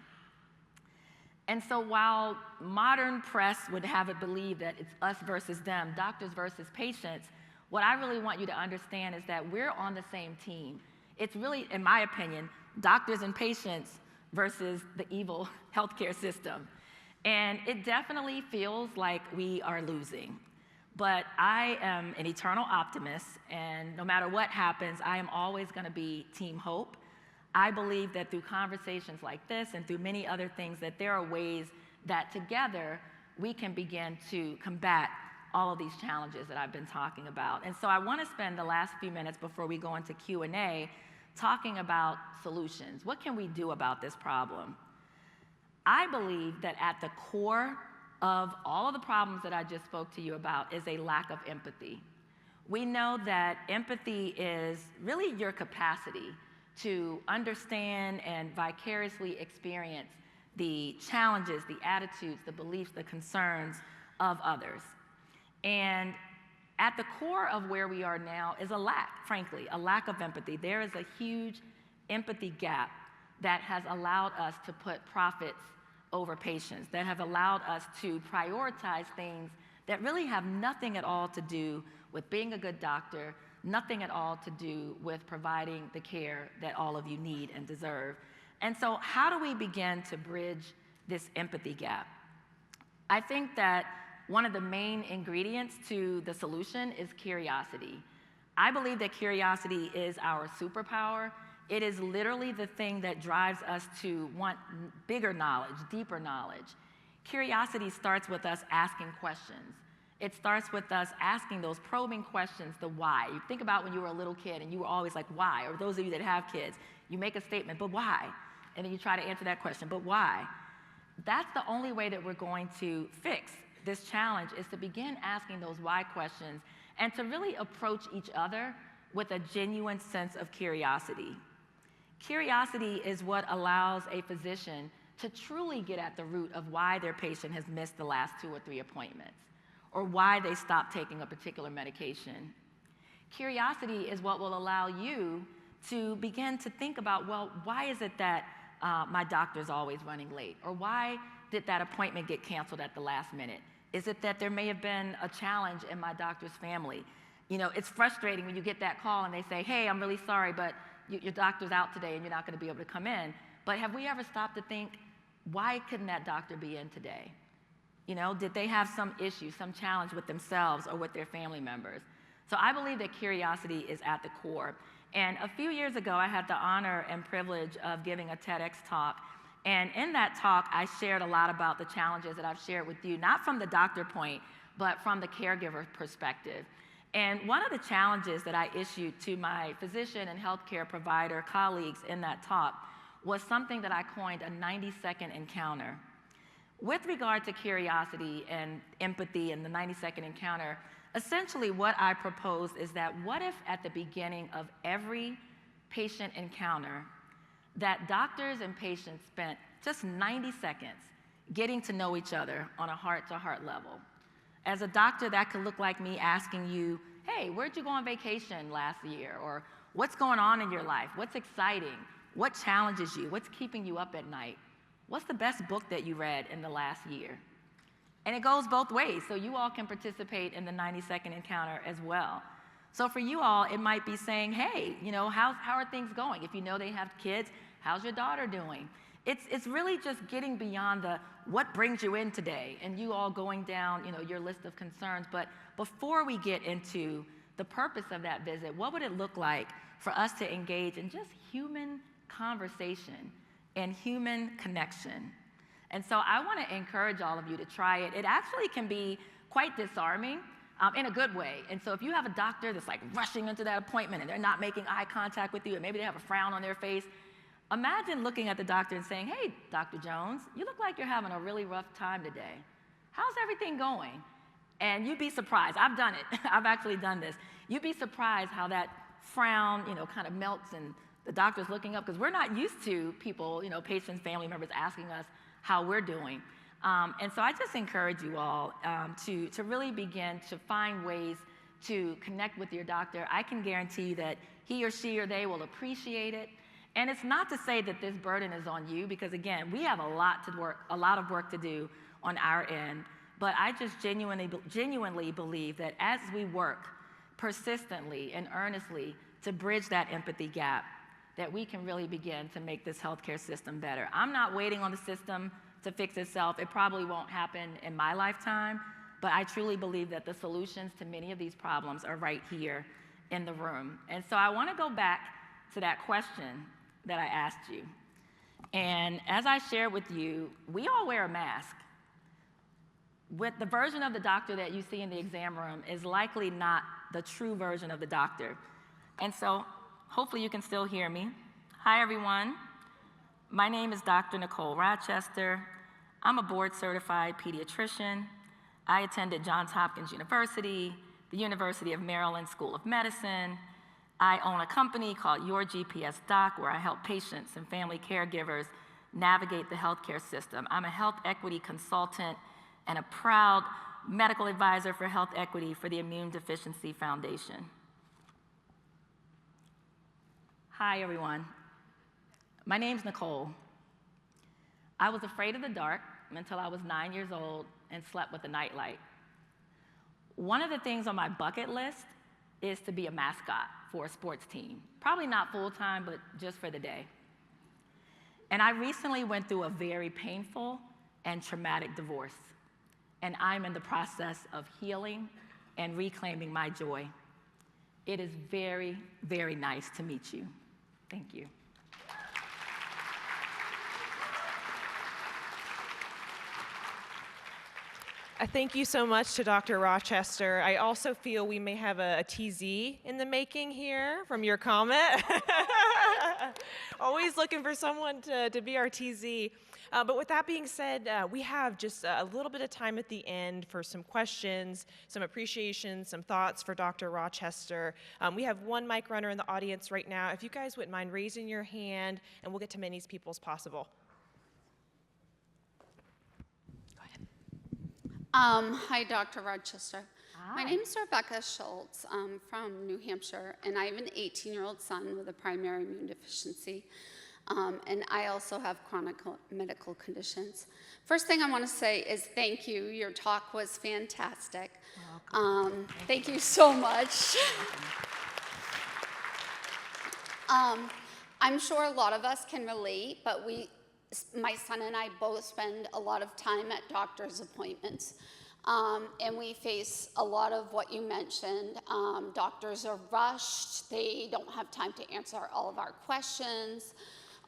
And so while modern press would have it believe that it's us versus them, doctors versus patients, what I really want you to understand is that we're on the same team. It's really, in my opinion, doctors and patients versus the evil healthcare system. And it definitely feels like we are losing. But I am an eternal optimist, and no matter what happens, I am always going to be Team Hope. I believe that through conversations like this and through many other things, that there are ways that together we can begin to combat all of these challenges that I've been talking about. And so I want to spend the last few minutes before we go into Q&A talking about solutions. What can we do about this problem? I believe that at the core of all of the problems that I just spoke to you about is a lack of empathy. We know that empathy is really your capacity to understand and vicariously experience the challenges, the attitudes, the beliefs, the concerns of others. And at the core of where we are now is a lack, frankly, a lack of empathy. There is a huge empathy gap that has allowed us to put profits over patients, that have allowed us to prioritize things that really have nothing at all to do with being a good doctor, nothing at all to do with providing the care that all of you need and deserve. And so how do we begin to bridge this empathy gap? I think that one of the main ingredients to the solution is curiosity. I believe that curiosity is our superpower. It is literally the thing that drives us to want bigger knowledge, deeper knowledge. Curiosity starts with us asking questions. It starts with us asking those probing questions, the why. You think about when you were a little kid and you were always like, why? Or those of you that have kids, you make a statement, but why? And then you try to answer that question, but why? That's the only way that we're going to fix this challenge, is to begin asking those why questions and to really approach each other with a genuine sense of curiosity. Curiosity is what allows a physician to truly get at the root of why their patient has missed the last 2 or 3 appointments, or why they stopped taking a particular medication. Curiosity is what will allow you to begin to think about, well, why is it that my doctor's always running late? Or why did that appointment get canceled at the last minute? Is it that there may have been a challenge in my doctor's family? You know, it's frustrating when you get that call and they say, hey, I'm really sorry, but your doctor's out today and you're not going to be able to come in. But have we ever stopped to think, why couldn't that doctor be in today? You know, did they have some issue, some challenge with themselves or with their family members? So I believe that curiosity is at the core. And a few years ago, I had the honor and privilege of giving a TEDx talk. And in that talk, I shared a lot about the challenges that I've shared with you, not from the doctor point, but from the caregiver perspective. And one of the challenges that I issued to my physician and healthcare provider colleagues in that talk was something that I coined a 90-second encounter. With regard to curiosity and empathy and the 90-second encounter, essentially what I propose is that what if at the beginning of every patient encounter, that doctors and patients spent just 90 seconds getting to know each other on a heart-to-heart level. As a doctor, that could look like me asking you, hey, where'd you go on vacation last year? Or what's going on in your life? What's exciting? What challenges you? What's keeping you up at night? What's the best book that you read in the last year? And it goes both ways, so you all can participate in the 90-second encounter as well. So for you all, it might be saying, hey, you know, how are things going? If you know they have kids, how's your daughter doing? It's really just getting beyond the what brings you in today and you all going down, you know, your list of concerns. But before we get into the purpose of that visit, what would it look like for us to engage in just human conversation and human connection? And so I want to encourage all of you to try it. It actually can be quite disarming in a good way. And so if you have a doctor that's like rushing into that appointment and they're not making eye contact with you and maybe they have a frown on their face, imagine looking at the doctor and saying, hey, Dr. Jones, you look like you're having a really rough time today. How's everything going? And you'd be surprised. I've done it. I've actually done this. You'd be surprised how that frown, you know, kind of melts and the doctor's looking up because we're not used to people, you know, patients, family members asking us how we're doing. And so I just encourage you all to really begin to find ways to connect with your doctor. I can guarantee you that he or she or they will appreciate it. And it's not to say that this burden is on you, because again, we have a lot of work to do on our end. But I just genuinely believe that as we work persistently and earnestly to bridge that empathy gap, that we can really begin to make this healthcare system better. I'm not waiting on the system to fix itself. It probably won't happen in my lifetime, but I truly believe that the solutions to many of these problems are right here in the room. And so I want to go back to that question that I asked you. And as I shared with you, we all wear a mask. With the version of the doctor that you see in the exam room is likely not the true version of the doctor. And so hopefully you can still hear me. Hi, everyone. My name is Dr. Nicole Rochester. I'm a board-certified pediatrician. I attended Johns Hopkins University, the University of Maryland School of Medicine. I own a company called Your GPS Doc, where I help patients and family caregivers navigate the healthcare system. I'm a health equity consultant and a proud medical advisor for health equity for the Immune Deficiency Foundation. Hi, everyone. My name's Nicole. I was afraid of the dark until I was 9 years old and slept with a nightlight. One of the things on my bucket list is to be a mascot for a sports team. Probably not full-time, but just for the day. And I recently went through a very painful and traumatic divorce. And I'm in the process of healing and reclaiming my joy. It is very, very nice to meet you. Thank you. Thank you so much to Dr. Rochester. I also feel we may have a TZ in the making here from your comment. Always looking for someone to be our TZ. But with that being said, we have just a little bit of time at the end for some questions, some appreciation, some thoughts for Dr. Rochester. We have one mic runner in the audience right now. If you guys wouldn't mind raising your hand, and we'll get to many people as possible. Hi, Dr. Rochester. Hi. My name is Rebecca Schultz. I'm from New Hampshire, and I have an 18-year-old son with a primary immune deficiency. And I also have chronic medical conditions. First thing I want to say is thank you. Your talk was fantastic. Thank you so much. I'm sure a lot of us can relate, but my son and I both spend a lot of time at doctor's appointments. And we face a lot of what you mentioned. Doctors are rushed. They don't have time to answer all of our questions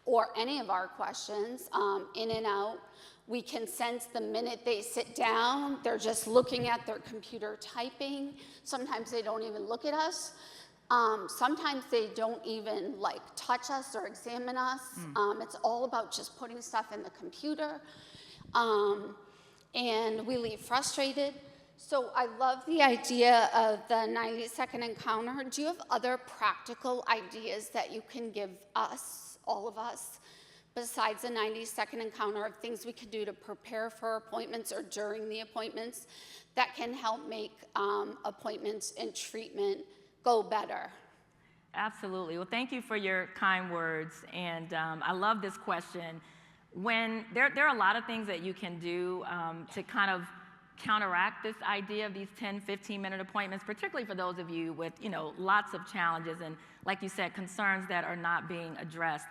or any of our questions, in and out. We can sense the minute they sit down, they're just looking at their computer typing. Sometimes they don't even look at us. Sometimes they don't even touch us or examine us. It's all about just putting stuff in the computer. And we leave frustrated. So I love the idea of the 90-second encounter. Do you have other practical ideas that you can give us, all of us, besides a 90-second encounter, of things we can do to prepare for appointments or during the appointments that can help make appointments and treatment go better? Absolutely. Well, thank you for your kind words. And I love this question. When there are a lot of things that you can do to kind of counteract this idea of these 10, 15-minute appointments, particularly for those of you with, lots of challenges and, like you said, concerns that are not being addressed.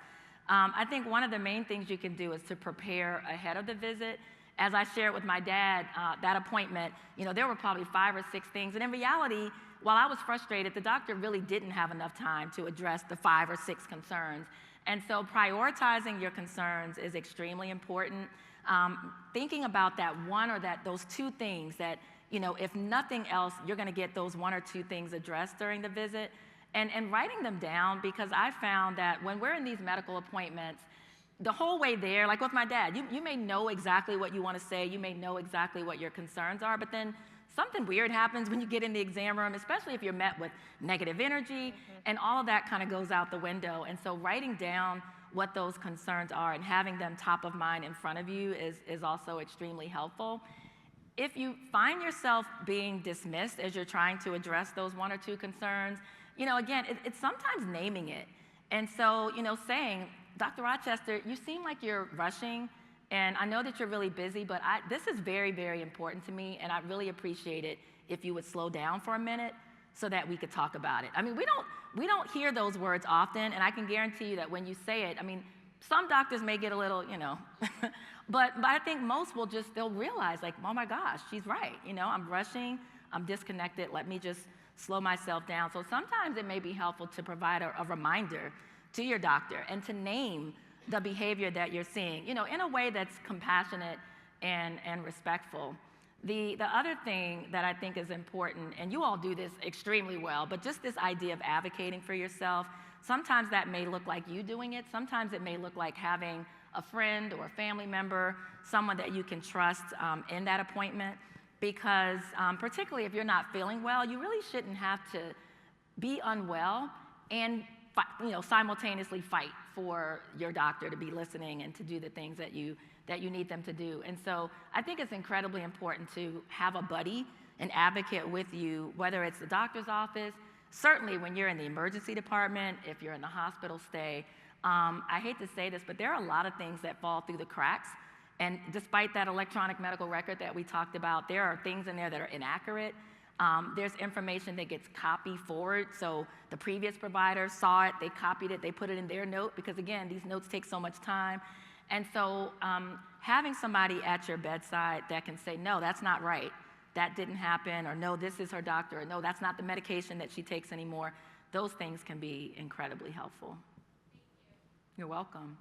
I think one of the main things you can do is to prepare ahead of the visit. As I shared with my dad, that appointment, there were probably 5 or 6 things. And in reality, while I was frustrated, the doctor really didn't have enough time to address the 5 or 6 concerns. And so prioritizing your concerns is extremely important. Thinking about that one or those 2 things that, if nothing else, you're going to get those 1 or 2 things addressed during the visit. And writing them down, because I found that when we're in these medical appointments, the whole way there, like with my dad, you may know exactly what you want to say, you may know exactly what your concerns are, but then something weird happens when you get in the exam room, especially if you're met with negative energy, and all of that kind of goes out the window. And so writing down what those concerns are and having them top of mind in front of you is also extremely helpful. If you find yourself being dismissed as you're trying to address those 1 or 2 concerns, again, it's sometimes naming it. And so, saying, Dr. Rochester, you seem like you're rushing, and I know that you're really busy, but this is very, very important to me, and I'd really appreciate it if you would slow down for a minute so that we could talk about it. I mean, we don't hear those words often, and I can guarantee you that when you say it, some doctors may get a little, but I think most they'll realize, oh my gosh, she's right. I'm rushing, I'm disconnected, let me just slow myself down. So sometimes it may be helpful to provide a reminder to your doctor and to name the behavior that you're seeing, in a way that's compassionate and respectful. The other thing that I think is important, and you all do this extremely well, but just this idea of advocating for yourself, sometimes that may look like you doing it. Sometimes it may look like having a friend or a family member, someone that you can trust in that appointment. Because particularly if you're not feeling well, you really shouldn't have to be unwell and simultaneously fight for your doctor to be listening and to do the things that you need them to do. And so I think it's incredibly important to have a buddy, an advocate with you, whether it's the doctor's office, certainly when you're in the emergency department, if you're in the hospital stay. I hate to say this, but there are a lot of things that fall through the cracks. And despite that electronic medical record that we talked about, there are things in there that are inaccurate. There's information that gets copied forward. So the previous provider saw it, they copied it, they put it in their note, because again, these notes take so much time. And so having somebody at your bedside that can say, no, that's not right, that didn't happen, or no, this is her doctor, or no, that's not the medication that she takes anymore, those things can be incredibly helpful. You're welcome.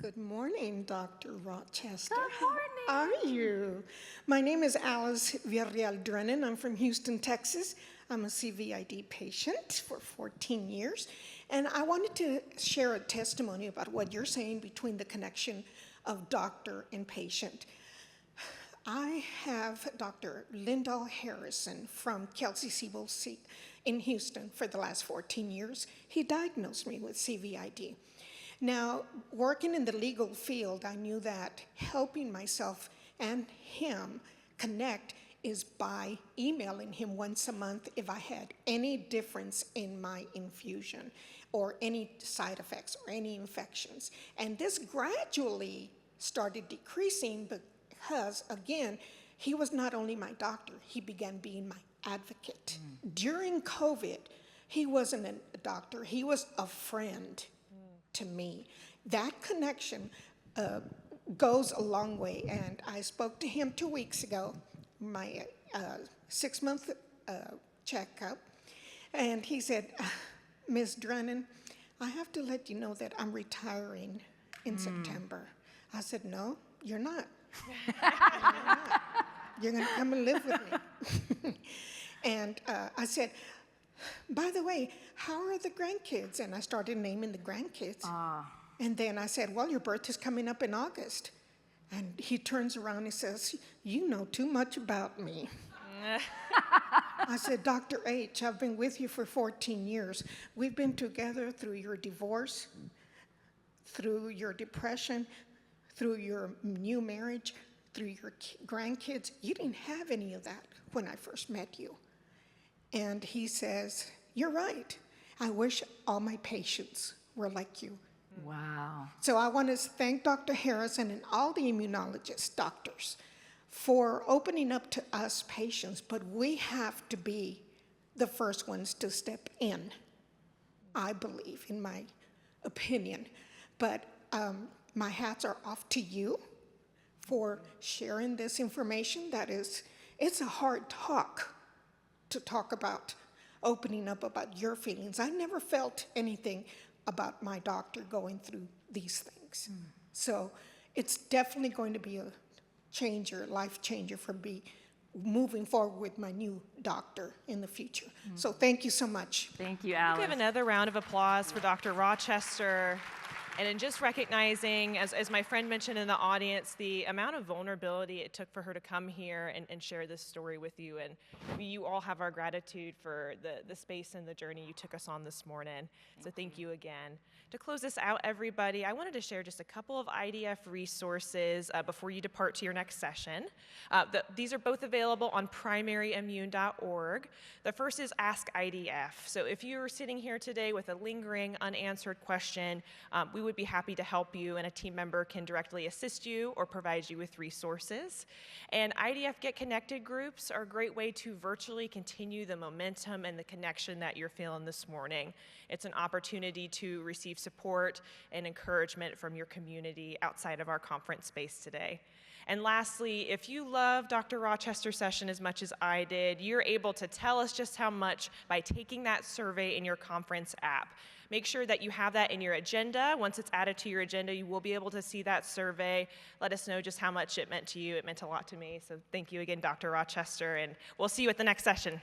Good morning, Dr. Rochester. Good morning. How are you? My name is Alice Villarreal-Drennan. I'm from Houston, Texas. I'm a CVID patient for 14 years. And I wanted to share a testimony about what you're saying between the connection of doctor and patient. I have Dr. Lyndall Harrison from Kelsey-Seybold in Houston for the last 14 years. He diagnosed me with CVID. Now, working in the legal field, I knew that helping myself and him connect is by emailing him once a month if I had any difference in my infusion or any side effects or any infections. And this gradually started decreasing because, again, he was not only my doctor, he began being my advocate. During COVID, he wasn't a doctor, he was a friend to me. That connection goes a long way, and I spoke to him 2 weeks ago, my 6-month checkup, and he said, Ms. Drennan, I have to let you know that I'm retiring in September. I said, no, you're not. You're going to come and live with me. And I said, by the way, how are the grandkids? And I started naming the grandkids. And then I said, well, your birth is coming up in August. And he turns around and says, you know too much about me. I said, Dr. H, I've been with you for 14 years. We've been together through your divorce, through your depression, through your new marriage, through your grandkids. You didn't have any of that when I first met you. And he says, you're right. I wish all my patients were like you. Wow. So I want to thank Dr. Harrison and all the immunologist doctors for opening up to us patients, but we have to be the first ones to step in, I believe, in my opinion. But my hats are off to you for sharing this information. It's a hard talk to talk about, opening up about your feelings. I never felt anything about my doctor going through these things. So it's definitely going to be a changer, life changer for me moving forward with my new doctor in the future. So thank you so much. Thank you, Alice. Give another round of applause for Dr. Rochester. And in just recognizing, as my friend mentioned in the audience, the amount of vulnerability it took for her to come here and share this story with you. And you all have our gratitude for the space and the journey you took us on this morning. So thank you again. To close this out, everybody, I wanted to share just a couple of IDF resources before you depart to your next session. These are both available on primaryimmune.org. The first is Ask IDF. So if you're sitting here today with a lingering unanswered question, we would be happy to help you, and a team member can directly assist you or provide you with resources. And IDF Get Connected groups are a great way to virtually continue the momentum and the connection that you're feeling this morning. It's an opportunity to receive support and encouragement from your community outside of our conference space today. And lastly, if you love Dr. Rochester's session as much as I did, you're able to tell us just how much by taking that survey in your conference app. Make sure that you have that in your agenda. Once it's added to your agenda, you will be able to see that survey. Let us know just how much it meant to you. It meant a lot to me. So thank you again, Dr. Rochester, and we'll see you at the next session.